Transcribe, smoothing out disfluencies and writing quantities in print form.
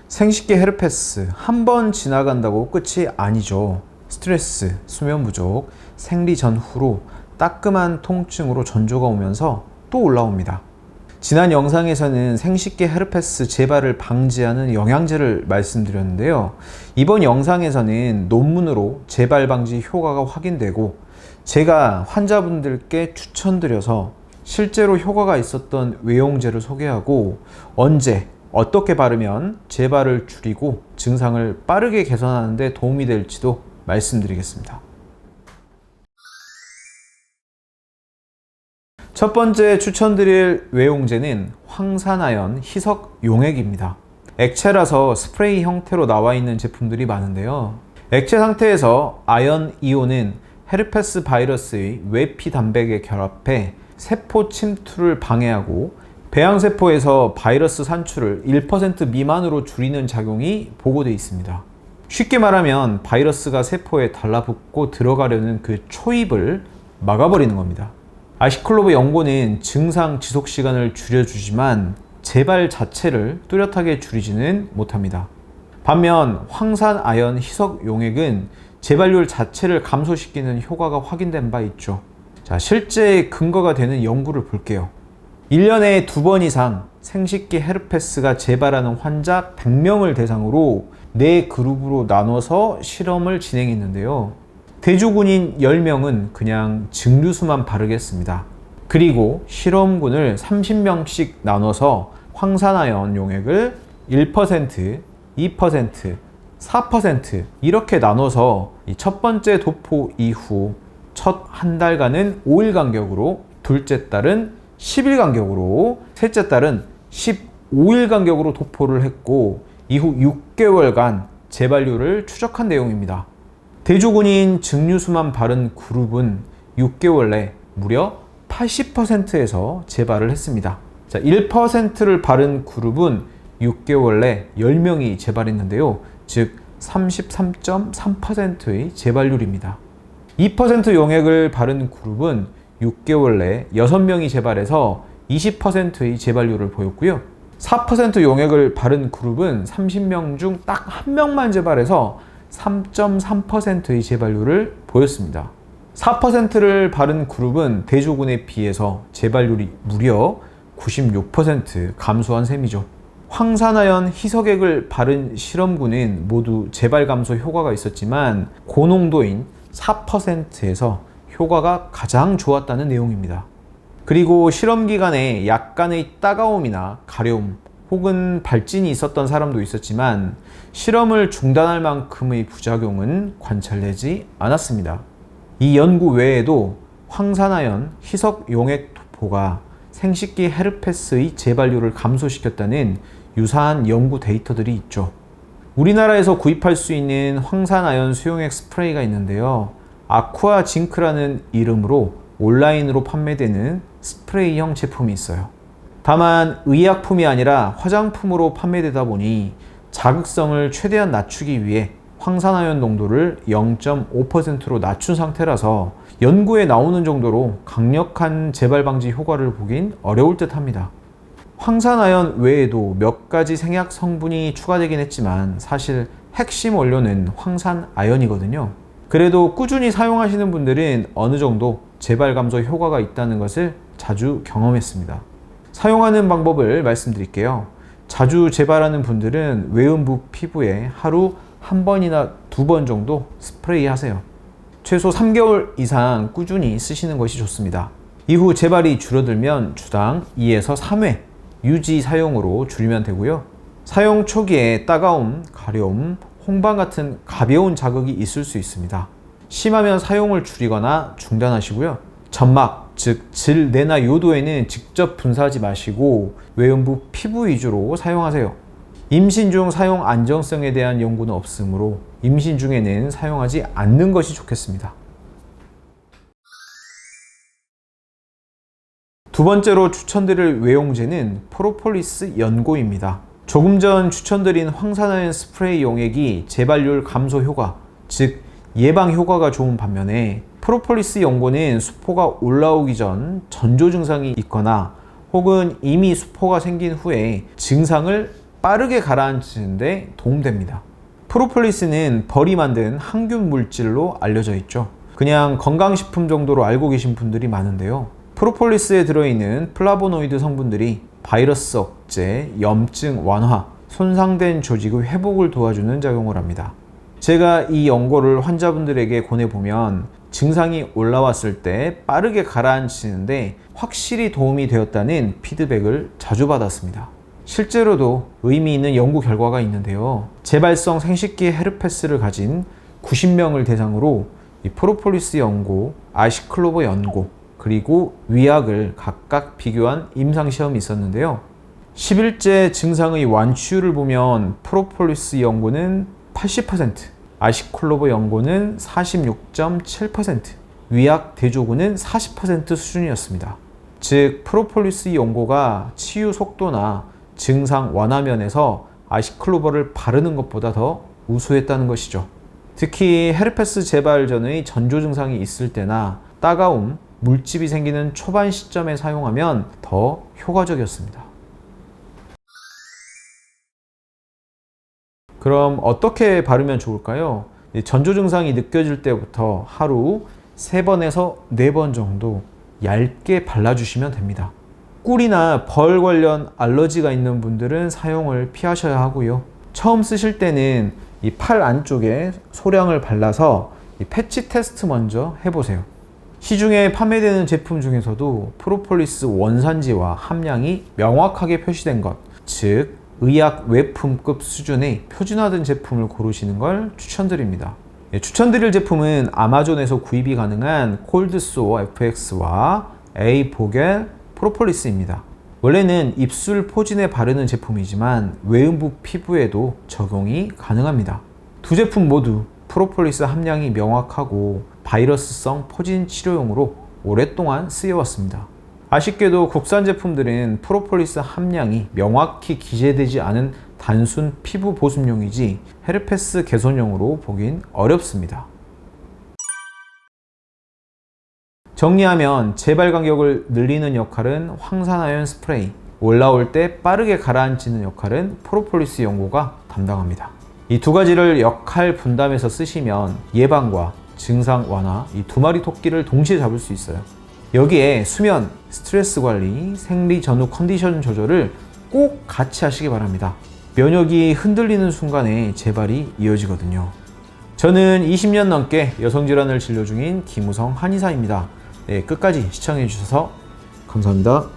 생식기 헤르페스 한 번 지나간다고 끝이 아니죠. 스트레스, 수면 부족, 생리 전후로 따끔한 통증으로 전조가 오면서 또 올라옵니다. 지난 영상에서는 생식기 헤르페스 재발을 방지하는 영양제를 말씀드렸는데요. 이번 영상에서는 논문으로 재발 방지 효과가 확인되고 제가 환자분들께 추천드려서 실제로 효과가 있었던 외용제를 소개하고 언제 어떻게 바르면 재발을 줄이고 증상을 빠르게 개선하는 데 도움이 될지도 말씀드리겠습니다. 첫 번째 추천드릴 외용제는 황산아연 희석 용액입니다. 액체라서 스프레이 형태로 나와 있는 제품들이 많은데요. 액체 상태에서 아연 이온은 헤르페스 바이러스의 외피 단백에 결합해 세포 침투를 방해하고 배양세포에서 바이러스 산출을 1% 미만으로 줄이는 작용이 보고되어 있습니다. 쉽게 말하면 바이러스가 세포에 달라붙고 들어가려는 그 초입을 막아버리는 겁니다. 아시클로브 연고는 증상 지속 시간을 줄여주지만 재발 자체를 뚜렷하게 줄이지는 못합니다. 반면 황산아연 희석 용액은 재발률 자체를 감소시키는 효과가 확인된 바 있죠. 자, 실제 근거가 되는 연구를 볼게요. 1년에 2번 이상 생식기 헤르페스가 재발하는 환자 100명을 대상으로 4그룹으로 나눠서 실험을 진행했는데요. 대조군인 10명은 그냥 증류수만 바르겠습니다. 그리고 실험군을 30명씩 나눠서 황산아연 용액을 1%, 2%, 4% 이렇게 나눠서 첫 번째 도포 이후 첫 한 달간은 5일 간격으로, 둘째 달은 10일 간격으로, 셋째 달은 15일 간격으로 도포를 했고 이후 6개월간 재발률을 추적한 내용입니다. 대조군인 증류수만 바른 그룹은 6개월 내 무려 80%에서 재발을 했습니다. 자, 1%를 바른 그룹은 6개월 내 10명이 재발했는데요. 즉 33.3%의 재발률입니다. 2% 용액을 바른 그룹은 6개월 내 6명이 재발해서 20%의 재발률을 보였고요. 4% 용액을 바른 그룹은 30명 중 딱 1명만 재발해서 3.3%의 재발률을 보였습니다. 4%를 바른 그룹은 대조군에 비해서 재발률이 무려 96% 감소한 셈이죠. 황산아연 희석액을 바른 실험군은 모두 재발 감소 효과가 있었지만 고농도인 4%에서 효과가 가장 좋았다는 내용입니다. 그리고 실험 기간에 약간의 따가움이나 가려움 혹은 발진이 있었던 사람도 있었지만 실험을 중단할 만큼의 부작용은 관찰되지 않았습니다. 이 연구 외에도 황산아연 희석 용액 도포가 생식기 헤르페스의 재발률을 감소시켰다는 유사한 연구 데이터들이 있죠. 우리나라에서 구입할 수 있는 황산아연 수용액 스프레이가 있는데요. 아쿠아 징크라는 이름으로 온라인으로 판매되는 스프레이형 제품이 있어요. 다만 의약품이 아니라 화장품으로 판매되다 보니 자극성을 최대한 낮추기 위해 황산아연 농도를 0.5%로 낮춘 상태라서 연구에 나오는 정도로 강력한 재발 방지 효과를 보긴 어려울 듯 합니다. 황산아연 외에도 몇 가지 생약 성분이 추가되긴 했지만 사실 핵심 원료는 황산아연이거든요. 그래도 꾸준히 사용하시는 분들은 어느 정도 재발 감소 효과가 있다는 것을 자주 경험했습니다. 사용하는 방법을 말씀드릴게요. 자주 재발하는 분들은 외음부 피부에 하루 1번이나 2번 정도 스프레이 하세요. 최소 3개월 이상 꾸준히 쓰시는 것이 좋습니다. 이후 재발이 줄어들면 주당 2에서 3회 유지 사용으로 줄이면 되고요. 사용 초기에 따가움, 가려움, 홍방 같은 가벼운 자극이 있을 수 있습니다. 심하면 사용을 줄이거나 중단하시고요. 점막, 즉 질내나 요도에는 직접 분사하지 마시고 외음부 피부 위주로 사용하세요. 임신 중 사용 안정성에 대한 연구는 없으므로 임신 중에는 사용하지 않는 것이 좋겠습니다. 두 번째로 추천드릴 외용제는 프로폴리스 연고입니다. 조금 전 추천드린 황산아연 스프레이 용액이 재발률 감소 효과, 즉 예방 효과가 좋은 반면에 프로폴리스 연고는 수포가 올라오기 전 전조 증상이 있거나 혹은 이미 수포가 생긴 후에 증상을 빠르게 가라앉히는 데 도움됩니다. 프로폴리스는 벌이 만든 항균 물질로 알려져 있죠. 그냥 건강식품 정도로 알고 계신 분들이 많은데요. 프로폴리스에 들어있는 플라보노이드 성분들이 바이러스 억제, 염증 완화, 손상된 조직의 회복을 도와주는 작용을 합니다. 제가 이 연고를 환자분들에게 권해보면 증상이 올라왔을 때 빠르게 가라앉히는데 확실히 도움이 되었다는 피드백을 자주 받았습니다. 실제로도 의미 있는 연구 결과가 있는데요. 재발성 생식기 헤르페스를 가진 90명을 대상으로 이 프로폴리스 연고, 아시클로버 연고, 그리고 위약을 각각 비교한 임상시험이 있었는데요. 10일째 증상의 완치율을 보면 프로폴리스 연고는 80%, 아시클로버 연고는 46.7%, 위약 대조군은 40% 수준이었습니다. 즉, 프로폴리스 연고가 치유 속도나 증상 완화 면에서 아시클로버를 바르는 것보다 더 우수했다는 것이죠. 특히 헤르페스 재발 전의 전조 증상이 있을 때나 따가움, 물집이 생기는 초반 시점에 사용하면 더 효과적이었습니다. 그럼 어떻게 바르면 좋을까요? 전조 증상이 느껴질 때부터 하루 3번에서 4번 정도 얇게 발라주시면 됩니다. 꿀이나 벌 관련 알러지가 있는 분들은 사용을 피하셔야 하고요. 처음 쓰실 때는 이 팔 안쪽에 소량을 발라서 이 패치 테스트 먼저 해보세요. 시중에 판매되는 제품 중에서도 프로폴리스 원산지와 함량이 명확하게 표시된 것, 즉 의약 외품급 수준의 표준화된 제품을 고르시는 걸 추천드립니다. 추천드릴 제품은 아마존에서 구입이 가능한 콜드소어 FX와 에이보겔 프로폴리스입니다. 원래는 입술 포진에 바르는 제품이지만 외음부 피부에도 적용이 가능합니다. 두 제품 모두 프로폴리스 함량이 명확하고 바이러스성 포진 치료용으로 오랫동안 쓰여왔습니다. 아쉽게도 국산 제품들은 프로폴리스 함량이 명확히 기재되지 않은 단순 피부 보습용이지 헤르페스 개선용으로 보긴 어렵습니다. 정리하면 재발 간격을 늘리는 역할은 황산화염 스프레이, 올라올 때 빠르게 가라앉히는 역할은 프로폴리스 연고가 담당합니다. 이 두 가지를 역할 분담해서 쓰시면 예방과 증상 완화, 이 두 마리 토끼를 동시에 잡을 수 있어요. 여기에 수면, 스트레스 관리, 생리 전후 컨디션 조절을 꼭 같이 하시기 바랍니다. 면역이 흔들리는 순간에 재발이 이어지거든요. 저는 20년 넘게 여성질환을 진료 중인 김우성 한의사입니다. 네, 끝까지 시청해 주셔서 감사합니다.